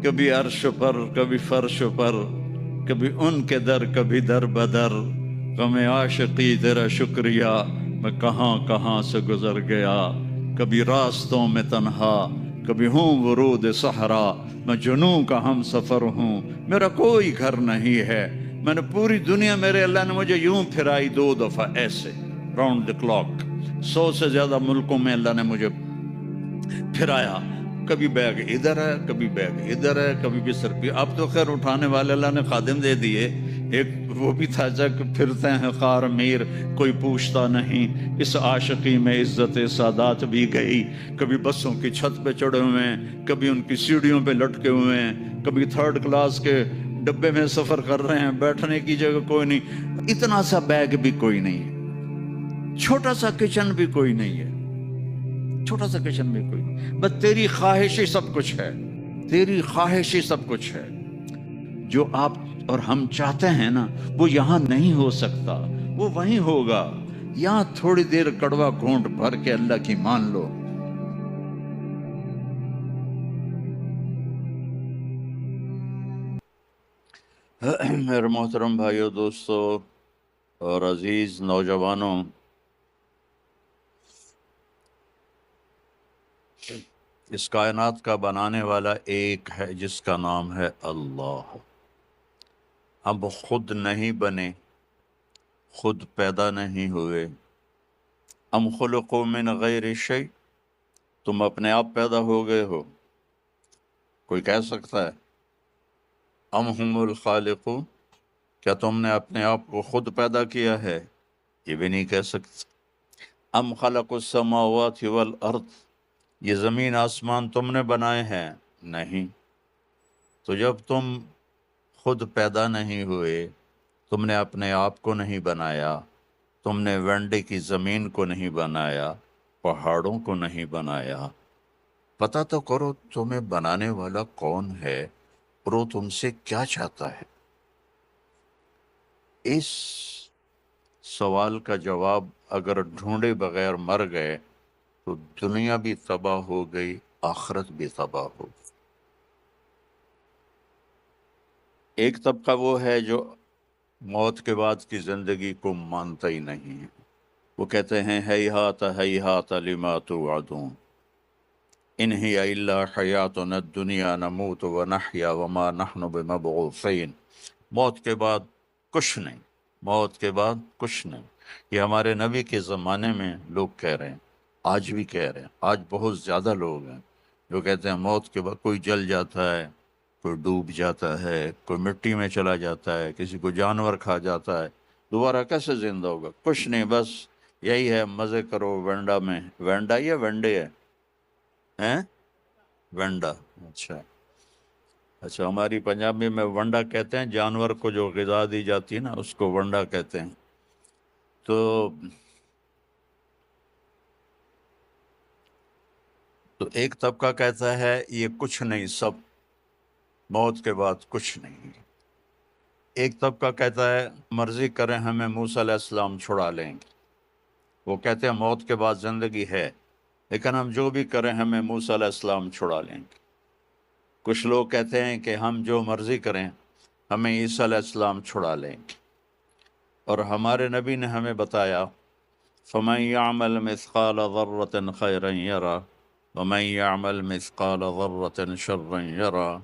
کبھی عرش پر کبھی فرش پر، کبھی ان کے در کبھی در بدر، غم عاشقی تیرا شکریہ میں کہاں کہاں سے گزر گیا، کبھی راستوں میں تنہا کبھی ہوں ورود صحرا، میں جنوں کا ہم سفر ہوں میرا کوئی گھر نہیں ہے، میں نے پوری دنیا میرے اللہ نے مجھے یوں پھرائی 2 دفعہ ایسے راؤنڈ دی کلاک، 100 سے زیادہ ملکوں میں اللہ نے مجھے پھرایا، کبھی بیگ ادھر ہے کبھی بیگ ادھر ہے کبھی بستر پہ، اب تو خیر اٹھانے والے اللہ نے خادم دے دیے، ایک وہ بھی تھا جب پھرتے ہیں خار میر کوئی پوچھتا نہیں، اس عاشقی میں عزت سادات بھی گئی، کبھی بسوں کی چھت پہ چڑھے ہوئے ہیں کبھی ان کی سیڑھیوں پہ لٹکے ہوئے ہیں، کبھی 3rd کلاس کے ڈبے میں سفر کر رہے ہیں، بیٹھنے کی جگہ کوئی نہیں، اتنا سا بیگ بھی کوئی نہیں ہے، چھوٹا سا کچن بھی کوئی نہیں ہے، چھوٹا سا کچن بھی کوئی نہیں، بس تیری خواہش ہی سب کچھ ہے، تیری خواہش ہی سب کچھ ہے، جو آپ اور ہم چاہتے ہیں نا وہ یہاں نہیں ہو سکتا، وہ وہیں ہوگا، یہاں تھوڑی دیر کڑوا گھونٹ بھر کے اللہ کی مان لو۔ میرے محترم بھائیو دوستو اور عزیز نوجوانوں، اس کائنات کا بنانے والا ایک ہے جس کا نام ہے اللہ۔ ہم خود نہیں بنے، خود پیدا نہیں ہوئے، ام خلقوا من غیر شیء، تم اپنے آپ پیدا ہو گئے ہو؟ کوئی کہہ سکتا ہے ام ہم الخالقون، کیا تم نے اپنے آپ کو خود پیدا کیا ہے؟ یہ بھی نہیں کہہ سکتے۔ ام خلق السماوات والارض، یہ زمین آسمان تم نے بنائے ہیں؟ نہیں۔ تو جب تم خود پیدا نہیں ہوئے، تم نے اپنے آپ کو نہیں بنایا، تم نے ونڈے کی زمین کو نہیں بنایا، پہاڑوں کو نہیں بنایا، پتہ تو کرو تمہیں بنانے والا کون ہے اور وہ تم سے کیا چاہتا ہے۔ اس سوال کا جواب اگر ڈھونڈے بغیر مر گئے تو دنیا بھی تباہ ہو گئی، آخرت بھی تباہ ہو گئی۔ ایک طبقہ وہ ہے جو موت کے بعد کی زندگی کو مانتا ہی نہیں ہے، وہ کہتے ہیں ہیہات ہیہات لما توعدون، ان ہی الا حیاتنا الدنیا نموت ونحیا وما نحن بمبعوثین، موت کے بعد کچھ نہیں، موت کے بعد کچھ نہیں۔ یہ ہمارے نبی کے زمانے میں لوگ کہہ رہے ہیں، آج بھی کہہ رہے ہیں، آج بہت زیادہ لوگ ہیں جو کہتے ہیں موت کے بعد کوئی جل جاتا ہے، کوئی ڈوب جاتا ہے، کوئی مٹی میں چلا جاتا ہے، کسی کو جانور کھا جاتا ہے، دوبارہ کیسے زندہ ہوگا؟ کچھ نہیں، بس یہی ہے، مزے کرو وینڈا میں۔ وینڈا یا ونڈے ہے؟ ہیں وینڈا، اچھا اچھا، ہماری پنجابی میں ونڈا کہتے ہیں، جانور کو جو غذا دی جاتی ہے نا اس کو ونڈا کہتے ہیں۔ تو ایک طبقہ کہتا ہے یہ کچھ نہیں، سب موت کے بعد کچھ نہیں۔ ایک طبقہ کہتا ہے مرضی کریں ہمیں موسیٰ علیہ السلام چھڑا لیں گے، وہ کہتے ہیں موت کے بعد زندگی ہے لیکن ہم جو بھی کریں ہمیں موسیٰ علیہ السلام چھڑا لیں گے۔ کچھ لوگ کہتے ہیں کہ ہم جو مرضی کریں ہمیں عیسیٰ علیہ السلام چھڑا لیں گے، اور ہمارے نبی نے ہمیں بتایا فَمَن يَعْمَلْ مِثْقَالَ ذَرَّةٍ خَيْرًا يَرَى وَمَن يَعْمَلْ مِثْقَالَ ذَرَّةٍ شَرًّا يَرَى،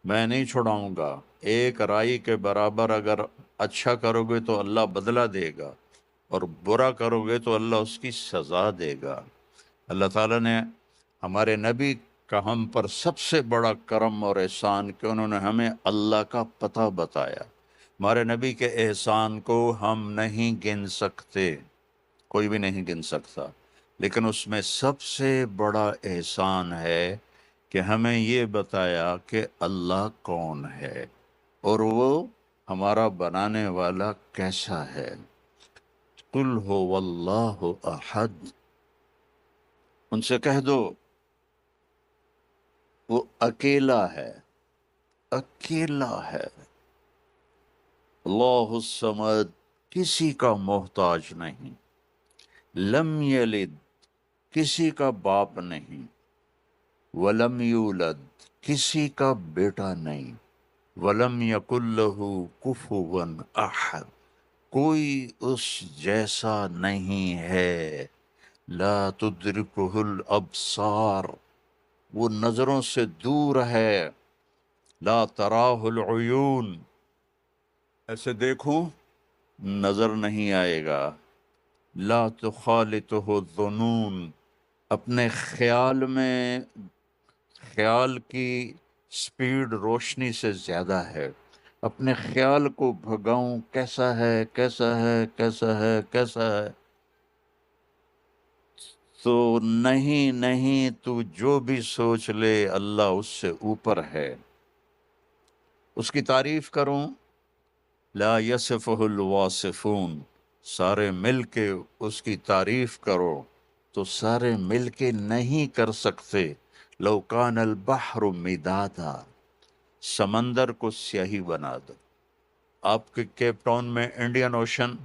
میں نہیں چھڑاؤں گا، ایک رائی کے برابر اگر اچھا کرو گے تو اللہ بدلہ دے گا، اور برا کرو گے تو اللہ اس کی سزا دے گا۔ اللہ تعالیٰ نے ہمارے نبی کا ہم پر سب سے بڑا کرم اور احسان کہ انہوں نے ہمیں اللہ کا پتہ بتایا۔ ہمارے نبی کے احسان کو ہم نہیں گن سکتے، کوئی بھی نہیں گن سکتا، لیکن اس میں سب سے بڑا احسان ہے کہ ہمیں یہ بتایا کہ اللہ کون ہے اور وہ ہمارا بنانے والا کیسا ہے۔ قل هو اللہ احد، ان سے کہہ دو وہ اکیلا ہے، اکیلا ہے، اللہ الصمد، کسی کا محتاج نہیں، لم یلد، کسی کا باپ نہیں، ولم یولد، کسی کا بیٹا نہیں، ولم یکن لہ کفوا احد، کوئی اس جیسا نہیں ہے، لا تدرکہ الابصار، وہ نظروں سے دور ہے، لا تراہ العیون، ایسے دیکھوں نظر نہیں آئے گا، لا تخالطہ الظنون، اپنے خیال میں، خیال کی سپیڈ روشنی سے زیادہ ہے، اپنے خیال کو بھگاؤں کیسا ہے کیسا ہے کیسا ہے کیسا ہے، تو نہیں نہیں، تو جو بھی سوچ لے اللہ اس سے اوپر ہے۔ اس کی تعریف کروں، لا یصفہ الواصفون، سارے مل کے اس کی تعریف کرو تو سارے مل کے نہیں کر سکتے، لو کان البحر مدادا، سمندر کو سیاہی بنا دو۔ آپ کے کیپ ٹاؤن میں انڈین اوشن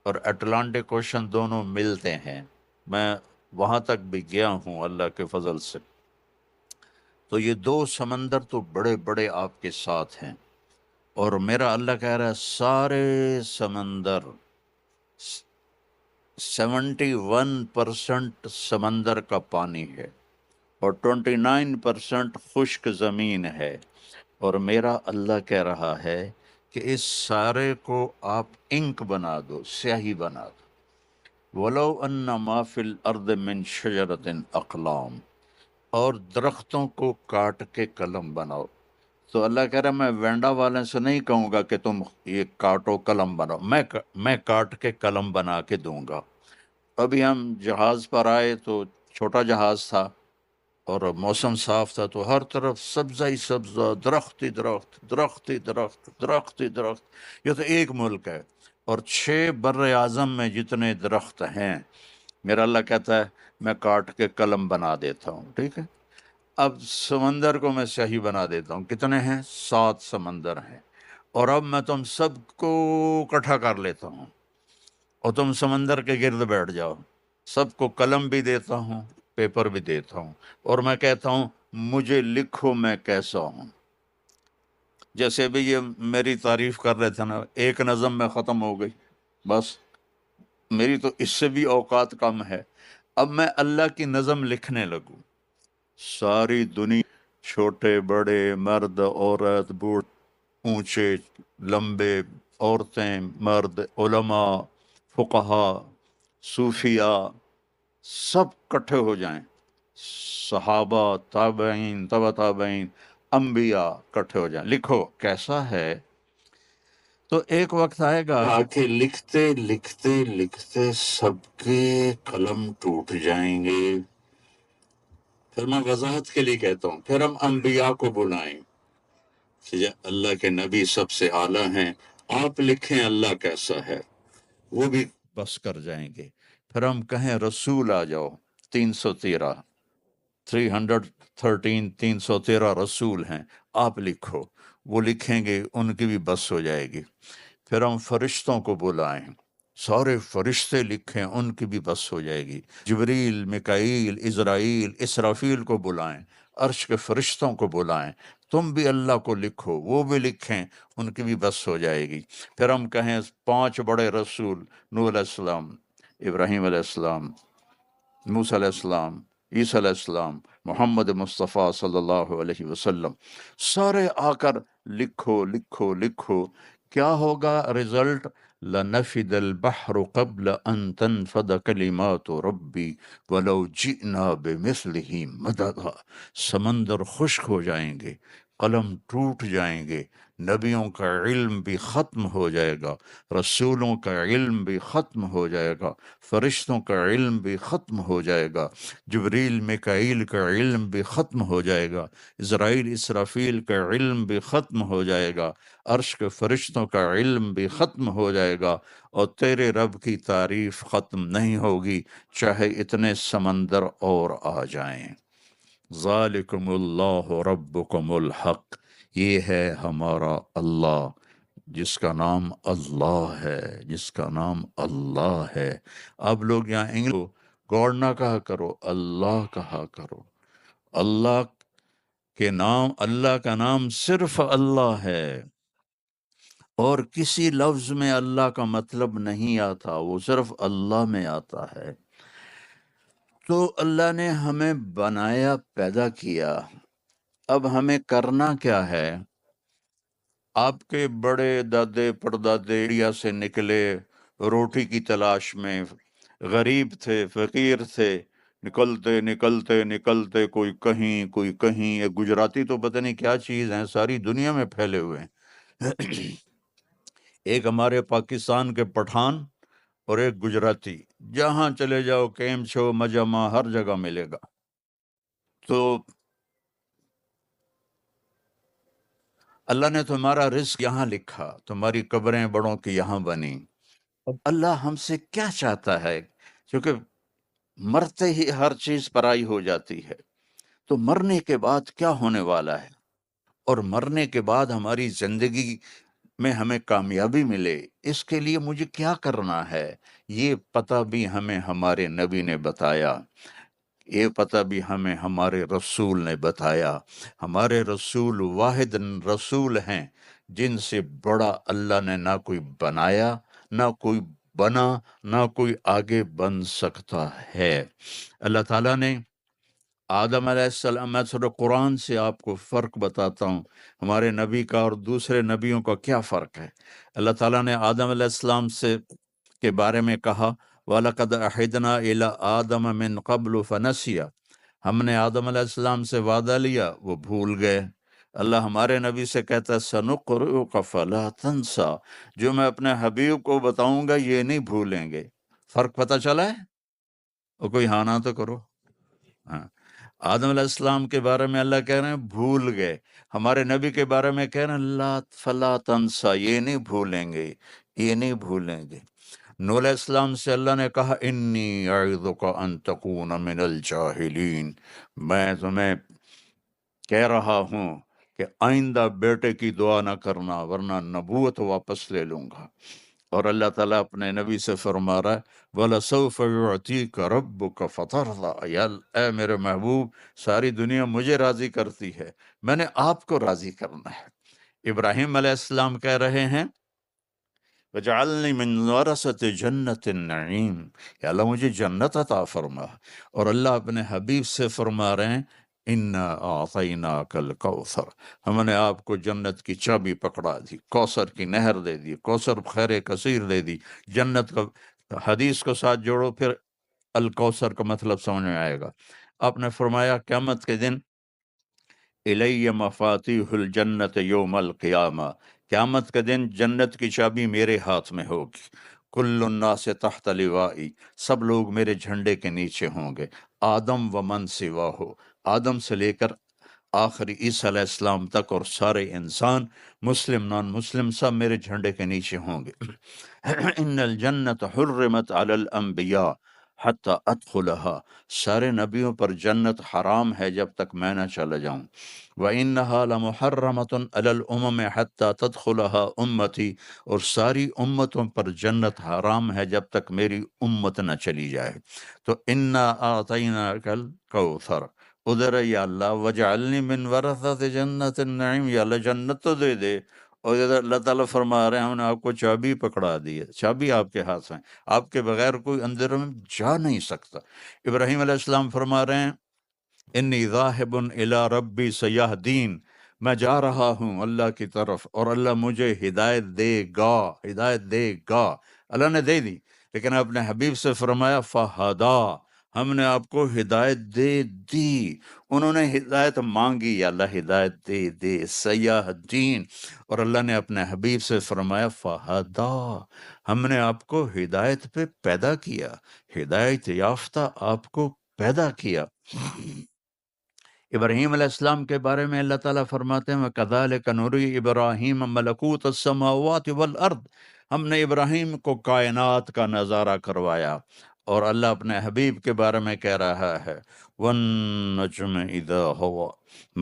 اور اٹلانٹک اوشن دونوں ملتے ہیں، میں وہاں تک بھی گیا ہوں اللہ کے فضل سے، تو یہ دو سمندر تو بڑے بڑے آپ کے ساتھ ہیں، اور میرا اللہ کہہ رہا ہے سارے سمندر، 71% سمندر کا پانی ہے اور 29% خشک زمین ہے، اور میرا اللہ کہہ رہا ہے کہ اس سارے کو آپ انک بنا دو، سیاہی بنا دو، وَلَوْ أَنَّ مَا فِي الْأَرْضِ مِنْ شَجَرَةٍ أَقْلَامٍ، اور درختوں کو کاٹ کے قلم بناؤ۔ تو اللہ کہہ رہا ہے میں وینڈا والے سے نہیں کہوں گا کہ تم یہ کاٹو قلم بناؤ، میں کاٹ کے قلم بنا کے دوں گا۔ ابھی ہم جہاز پر آئے تو چھوٹا جہاز تھا اور موسم صاف تھا، تو ہر طرف سبزہ ہی سبزہ، درخت ہی درخت، درخت ہی درخت، درخت ہی درخت، یہ تو ایک ملک ہے، اور 6 بر اعظم میں جتنے درخت ہیں، میرا اللہ کہتا ہے میں کاٹ کے قلم بنا دیتا ہوں، ٹھیک ہے۔ اب سمندر کو میں سیاہی بنا دیتا ہوں، کتنے ہیں؟ 7 سمندر ہیں، اور اب میں تم سب کو اکٹھا کر لیتا ہوں اور تم سمندر کے گرد بیٹھ جاؤ، سب کو قلم بھی دیتا ہوں، پیپر بھی دیتا ہوں، اور میں کہتا ہوں مجھے لکھو میں کیسا ہوں۔ جیسے بھی یہ میری تعریف کر رہے تھے نا، ایک نظم میں ختم ہو گئی، بس میری تو اس سے بھی اوقات کم ہے، اب میں اللہ کی نظم لکھنے لگوں۔ ساری دنیا، چھوٹے بڑے، مرد عورت، بوڑھ اونچے لمبے، عورتیں مرد، علماء، فقہا، صوفیاء، سب کٹھے ہو جائیں، صحابہ، تابعین، تبع تابعین، انبیاء کٹھے ہو جائیں، لکھو کیسا ہے۔ تو ایک وقت آئے گا کہ لکھتے لکھتے لکھتے سب کے قلم ٹوٹ جائیں گے۔ پھر میں وضاحت کے لیے کہتا ہوں، پھر ہم انبیاء کو بلائیں کہ اللہ کے نبی سب سے اعلیٰ ہیں، آپ لکھیں اللہ کیسا ہے، وہ بھی بس کر جائیں گے۔ پھر ہم کہیں رسول آ جاؤ، 313 313 رسول ہیں، آپ لکھو، وہ لکھیں گے، ان کی بھی بس ہو جائے گی۔ پھر ہم فرشتوں کو بلائیں، سارے فرشتے لکھیں، ان کی بھی بس ہو جائے گی۔ جبریل، میکائیل، اسرائیل، اسرافیل کو بلائیں، عرش کے فرشتوں کو بلائیں، تم بھی اللہ کو لکھو، وہ بھی لکھیں، ان کی بھی بس ہو جائے گی۔ پھر ہم کہیں 5 بڑے رسول، نوح علیہ السلام، ابراہیم علیہ السلام، موسیٰ علیہ السلام، عیسیٰ علیہ السلام، محمد مصطفیٰ صلی اللہ علیہ وسلم، سارے آ کر لکھو لکھو لکھو، کیا ہوگا رزلٹ؟ لَنَفِدَ الْبَحْرُ قَبْلَ أَن تَنْفَدَ كَلِمَاتُ رَبِّي وَلَوْ جِئْنَا بِمِثْلِهِ مَدَدًا، سمندر خشک ہو جائیں گے، قلم ٹوٹ جائیں گے، نبیوں کا علم بھی ختم ہو جائے گا، رسولوں کا علم بھی ختم ہو جائے گا، فرشتوں کا علم بھی ختم ہو جائے گا، جبریل میکائیل کا علم بھی ختم ہو جائے گا، اسرائیل اسرافیل کا علم بھی ختم ہو جائے گا، عرش کے فرشتوں کا علم بھی ختم ہو جائے گا، اور تیرے رب کی تعریف ختم نہیں ہوگی چاہے اتنے سمندر اور آ جائیں۔ ذالکم اللہ ربکم الحق، یہ ہے ہمارا اللہ جس کا نام اللہ ہے، جس کا نام اللہ ہے۔ اب لوگ یہاں انگلش گاڈ نہ کہا کرو، اللہ کہا کرو۔ اللہ کہ نام اللہ کا نام صرف اللہ ہے، اور کسی لفظ میں اللہ کا مطلب نہیں آتا، وہ صرف اللہ میں آتا ہے۔ تو اللہ نے ہمیں بنایا، پیدا کیا، اب ہمیں کرنا کیا ہے؟ آپ کے بڑے دادے پردادے انڈیا سے نکلے روٹی کی تلاش میں، غریب تھے، فقیر تھے، نکلتے نکلتے نکلتے کوئی کہیں کوئی کہیں، ایک گجراتی تو پتہ نہیں کیا چیز ہیں، ساری دنیا میں پھیلے ہوئے ہیں۔ ایک ہمارے پاکستان کے پٹھان اور ایک گجراتی، جہاں چلے جاؤ کیم چھو مجمع ہر جگہ ملے گا۔ تو اللہ نے تمہارا رزق یہاں لکھا، تمہاری قبریں بڑوں کی یہاں بنی۔ اللہ ہم سے کیا چاہتا ہے؟ کیونکہ مرتے ہی ہر چیز پرائی ہو جاتی ہے، تو مرنے کے بعد کیا ہونے والا ہے، اور مرنے کے بعد ہماری زندگی میں ہمیں کامیابی ملے، اس کے لیے مجھے کیا کرنا ہے، یہ پتہ بھی ہمیں ہمارے نبی نے بتایا، یہ پتہ بھی ہمیں ہمارے رسول نے بتایا۔ ہمارے رسول واحد رسول ہیں جن سے بڑا اللہ نے نہ کوئی بنایا، نہ کوئی بنا، نہ کوئی آگے بن سکتا ہے۔ اللہ تعالیٰ نے آدم علیہ السلام، میں تھوڑا قرآن سے آپ کو فرق بتاتا ہوں، ہمارے نبی کا اور دوسرے نبیوں کا کیا فرق ہے۔ اللہ تعالیٰ نے آدم علیہ السلام سے کے بارے میں کہا وَلَقَدْ أَحِدْنَا إِلَىٰ آدَمَ مِن قَبْلُ فَنَسِيَ، ہم نے آدم علیہ السلام سے وعدہ لیا، وہ بھول گئے۔ اللہ ہمارے نبی سے کہتا ہے سَنُقْرِئُكَ فَلَا تَنسَىٰ، جو میں اپنے حبیب کو بتاؤں گا یہ نہیں بھولیں گے۔ فرق پتہ چلا ہے؟ اور کوئی ہاں نہ تو کرو۔ ہاں، آدم علیہ السلام کے بارے میں اللہ کہہ رہے ہیں بھول گئے، ہمارے نبی کے بارے میں کہہ رہے ہیں لا فلا تنسا، یہ نہیں بھولیں گے، یہ نہیں بھولیں گے۔ نوح علیہ السلام سے اللہ نے کہا انی اعظک ان تکون من الجاہلین، میں تمہیں کہہ رہا ہوں کہ آئندہ بیٹے کی دعا نہ کرنا ورنہ نبوت واپس لے لوں گا۔ اور اللہ تعالیٰ اپنے نبی سے فرما رہا ہے وَلَسَوْفَ يُعْطِيكَ رَبُّكَ فَتَرْضَىٰ، یا اے میرے محبوب، ساری دنیا مجھے راضی کرتی ہے، میں نے آپ کو راضی کرنا ہے۔ ابراہیم علیہ السلام کہہ رہے ہیں وَجَعَلْنِي مِنْ وَرَثَةِ جَنَّةِ النَّعِيمِ، یا اللہ مجھے جنت عطا فرما۔ اور اللہ اپنے حبیب سے فرما رہے ہیں اِنَّا أَعْطَيْنَاكَ الْكَوْثَرَ، ہم نے آپ کو جنت کی چابی پکڑا دی، کوثر کی نہر دے دی، کوثر خیر کثیر دے دی۔ جنت کا حدیث کو ساتھ جوڑو پھر الکوثر کا مطلب سمجھ میں آئے گا۔ آپ نے فرمایا قیامت کے دن الی مفاتیح الجنت یوم القیامہ، قیامت کے دن جنت کی چابی میرے ہاتھ میں ہوگی، کل الناس تحت لوائی، سب لوگ میرے جھنڈے کے نیچے ہوں گے، آدم و من سوا ہو، آدم سے لے کر آخری عیسیٰ علیہ السلام تک، اور سارے انسان مسلم نان مسلم سب میرے جھنڈے کے نیچے ہوں گے۔ ان الجنت حرمت علی الانبیاء حتی ادخلها، سارے نبیوں پر جنت حرام ہے جب تک میں نہ چلا جاؤں۔ وَإِنَّهَا لَمُحَرَّمَةٌ عَلَى الْأُمَمِ حَتَّى تَدْخُلَهَا أُمَّتِي، اور ساری امتوں پر جنت حرام ہے جب تک میری امت نہ چلی جائے۔ تو اِنَّا أَعْطَيْنَاكَ الْكَوْثَرَ، ادھر یا اللہ وَجَعَلْنِي مِنْ وَرَثَةِ جَنَّةِ النَّعِيمِ، یا اللہ جنت تو دے دے۔ اور ادھر اللہ تعالیٰ فرما رہے ہیں ہم نے آپ کو چابی پکڑا دی ہے، چابی آپ کے ہاتھ میں، آپ کے بغیر کوئی اندر میں جا نہیں سکتا۔ ابراہیم علیہ السلام فرما رہے ہیں انی ذاہب الی ربی سیہدین، میں جا رہا ہوں اللہ کی طرف اور اللہ مجھے ہدایت دے گا، ہدایت دے گا۔ اللہ نے دے دی، لیکن اپنے حبیب سے فرمایا فہدا، ہم نے آپ کو ہدایت دے دی۔ انہوں نے ہدایت مانگی، یا اللہ ہدایت دے دے، سیہدین، اور اللہ نے اپنے حبیب سے فرمایا فہدا، ہم نے آپ کو ہدایت پہ پیدا کیا، ہدایت یافتہ آپ کو پیدا کیا۔ ابراہیم علیہ السلام کے بارے میں اللہ تعالیٰ فرماتے ہیں وَكَذَلِكَ نُرِي إِبْرَاهِيمَ مَلَكُوتَ السَّمَاوَاتِ وَالْأَرْضِ، ہم نے ابراہیم کو کائنات کا نظارہ کروایا۔ اور اللہ اپنے حبیب کے بارے میں کہہ رہا ہے وَالنَّجْمِ إِذَا هَوَىٰ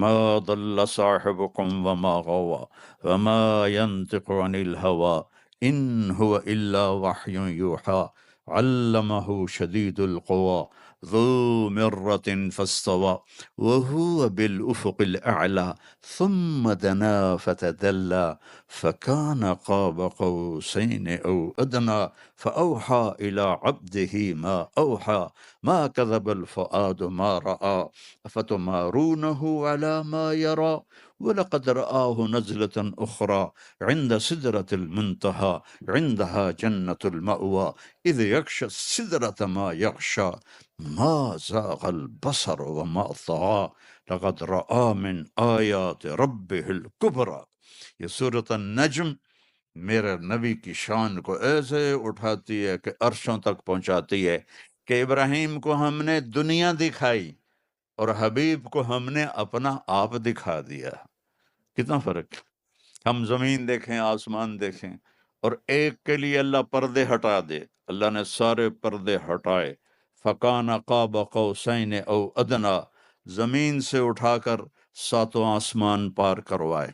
مَا ضَلَّ صَاحِبُكُمْ وَمَا غَوَىٰ وَمَا يَنطِقُ عَنِ الْهَوَىٰ إِنْ هُوَ إِلَّا وَحْيٌ يُوحَىٰ عَلَّمَهُ شَدِيدُ الْقُوَىٰ ذو مرة فاستوى وهو بالأفق الأعلى ثم دنا فتدلى فكان قاب قوسين أو أدنى فأوحى إلى عبده ما أوحى ما كذب الفؤاد ما رأى أفتمارونه على ما يرى ولقد رآه نزلة أخرى عند سدرة المنتهى عندها جنة المأوى إذ يغشى السدرة ما يغشى ما زاغ البصر وما طغى لقد رأى من آیات ربه الکبریٰ۔ یہ سورۃ النجم میرے نبی کی شان کو ایسے اٹھاتی ہے کہ عرشوں تک پہنچاتی ہے کہ ابراہیم کو ہم نے دنیا دکھائی اور حبیب کو ہم نے اپنا آپ دکھا دیا۔ کتنا فرق ہے۔ ہم زمین دیکھیں، آسمان دیکھیں، اور ایک کے لیے اللہ پردے ہٹا دے، اللہ نے سارے پردے ہٹائے۔ فَكَانَ قَابَ قَوْسَيْنِ أَوْ أَدْنَىٰ، زمین سے اٹھا کر ساتوں آسمان پار کروائے۔